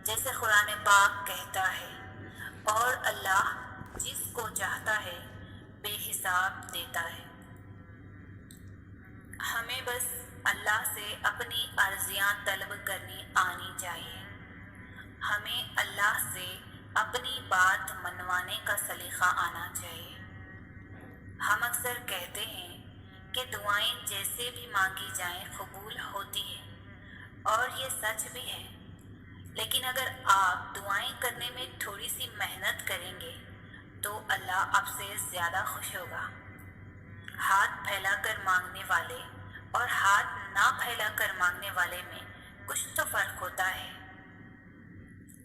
جیسے قرآن پاک کہتا ہے، اور اللہ جس کو چاہتا ہے بے حساب دیتا ہے۔ ہمیں بس اللہ سے اپنی عرضیاں طلب کرنی آنی چاہیے۔ ہمیں اللہ سے اپنی بات منوانے کا سلیقہ آنا چاہیے۔ ہم اکثر کہتے ہیں کہ دعائیں جیسے بھی مانگی جائیں قبول ہوتی ہیں، اور یہ سچ بھی ہے، لیکن اگر آپ دعائیں کرنے میں تھوڑی سی محنت کریں گے تو اللہ آپ سے زیادہ خوش ہوگا۔ ہاتھ پھیلا کر مانگنے والے اور ہاتھ نہ پھیلا کر مانگنے والے میں کچھ تو فرق ہوتا ہے۔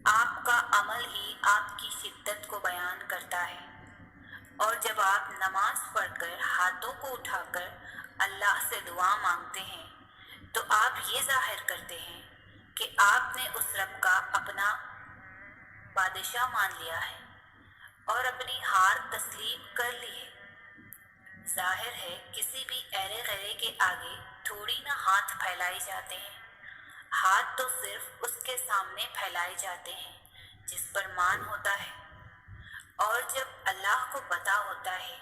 آپ کا عمل ہی آپ کی شدت کو بیان کرتا ہے، اور جب آپ نماز پڑھ کر ہاتھوں کو اٹھا کر اللہ سے دعا مانگتے ہیں تو آپ یہ ظاہر کرتے ہیں کہ آپ نے اس رب کا اپنا بادشاہ مان لیا ہے اور اپنی ہار تسلیم کر لی ہے۔ ظاہر ہے کسی بھی ایرے غیرے کے آگے تھوڑی نہ ہاتھ پھیلائے جاتے ہیں، ہاتھ تو صرف اس کے سامنے پھیلائے جاتے ہیں جس پر مان ہوتا ہے، اور جب اللہ کو پتہ ہوتا ہے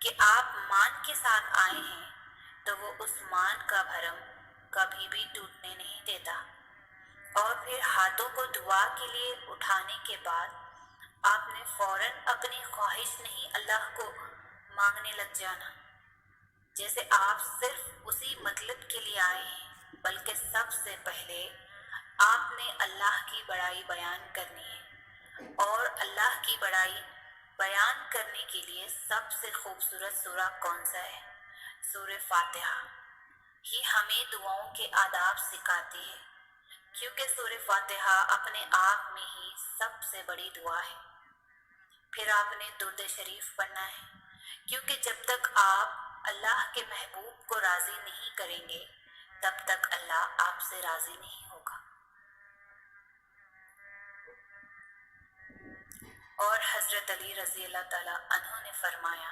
کہ آپ مان کے ساتھ آئے ہیں تو وہ اس مان کا بھرم کبھی بھی ٹوٹنے نہیں دیتا۔ اور پھر ہاتھوں کو دعا کے لیے اٹھانے کے بعد آپ نے فوراً اپنی خواہش نہیں اللہ کو مانگنے لگ جانا، جیسے آپ صرف اسی مطلب کے لیے آئے ہیں، بلکہ سب سے پہلے آپ نے اللہ کی بڑائی بیان کرنی ہے، اور اللہ کی بڑائی بیان کرنے کے لیے سب سے خوبصورت سورہ کون سا ہے؟ سورہ فاتحہ ہی ہمیں دعاؤں کے آداب سکھاتی ہے، کیونکہ سورہ فاتحہ اپنے آپ میں ہی سب سے بڑی دعا ہے۔ پھر آپ نے درود شریف پڑھنا ہے، کیونکہ جب تک آپ اللہ کے محبوب کو راضی نہیں کریں گے تب تک اللہ آپ سے راضی نہیں ہوگا۔ اور حضرت علی رضی اللہ تعالیٰ عنہ نے فرمایا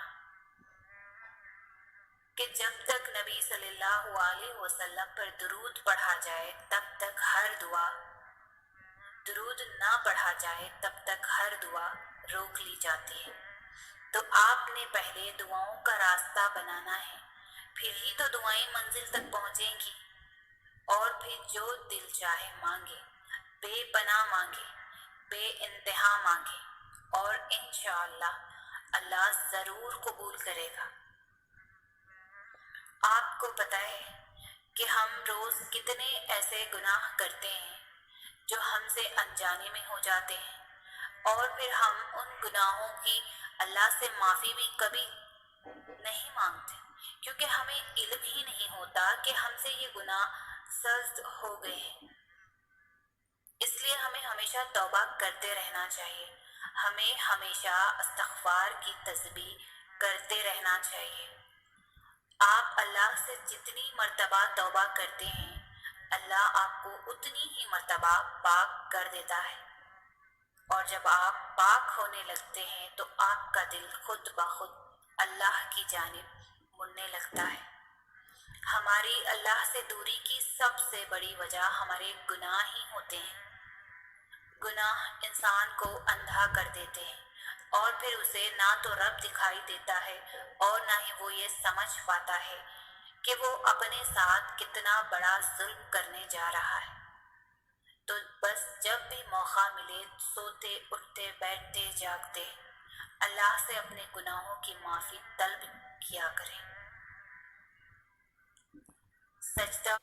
کہ جب تک نبی صلی اللہ علیہ وسلم پر درود پڑھا جائے تب تک ہر دعا، درود نہ پڑھا جائے تب تک ہر دعا روک لی جاتی ہے۔ تو آپ نے پہلے دعاؤں کا راستہ بنانا ہے، پھر ہی تو دعائیں منزل تک پہنچیں گی۔ اور پھر جو دل چاہے مانگے، بے پناہ مانگے، بے انتہا مانگے، اور انشاءاللہ اللہ ضرور قبول کرے گا۔ آپ کو پتہ ہے کہ ہم روز کتنے ایسے گناہ کرتے ہیں جو ہم سے انجانے میں ہو جاتے ہیں، اور پھر ہم ان گناہوں کی اللہ سے معافی بھی کبھی نہیں مانگتے، کیونکہ ہمیں علم ہی نہیں ہوتا کہ ہم سے یہ گناہ سرزد ہو گئے ہیں۔ اس لیے ہمیں ہمیشہ توبہ کرتے رہنا چاہیے، ہمیں ہمیشہ استغفار کی تسبیح کرتے رہنا چاہیے۔ آپ اللہ سے جتنی مرتبہ توبہ کرتے ہیں اللہ آپ کو اتنی ہی مرتبہ پاک کر دیتا ہے، اور جب آپ پاک ہونے لگتے ہیں تو آپ کا دل خود بخود اللہ کی جانب مڑنے لگتا ہے۔ ہماری اللہ سے دوری کی سب سے بڑی وجہ ہمارے گناہ ہی ہوتے ہیں۔ گناہ انسان کو اندھا کر دیتے ہیں، اور پھر اسے نہ تو رب دکھائی دیتا ہے اور نہ ہی وہ یہ سمجھ پاتا ہے کہ وہ اپنے ساتھ کتنا بڑا ظلم کرنے جا رہا ہے۔ تو بس جب بھی موقع ملے سوتے اٹھتے بیٹھتے جاگتے اللہ سے اپنے گناہوں کی معافی طلب کیا کریں۔ سجدہ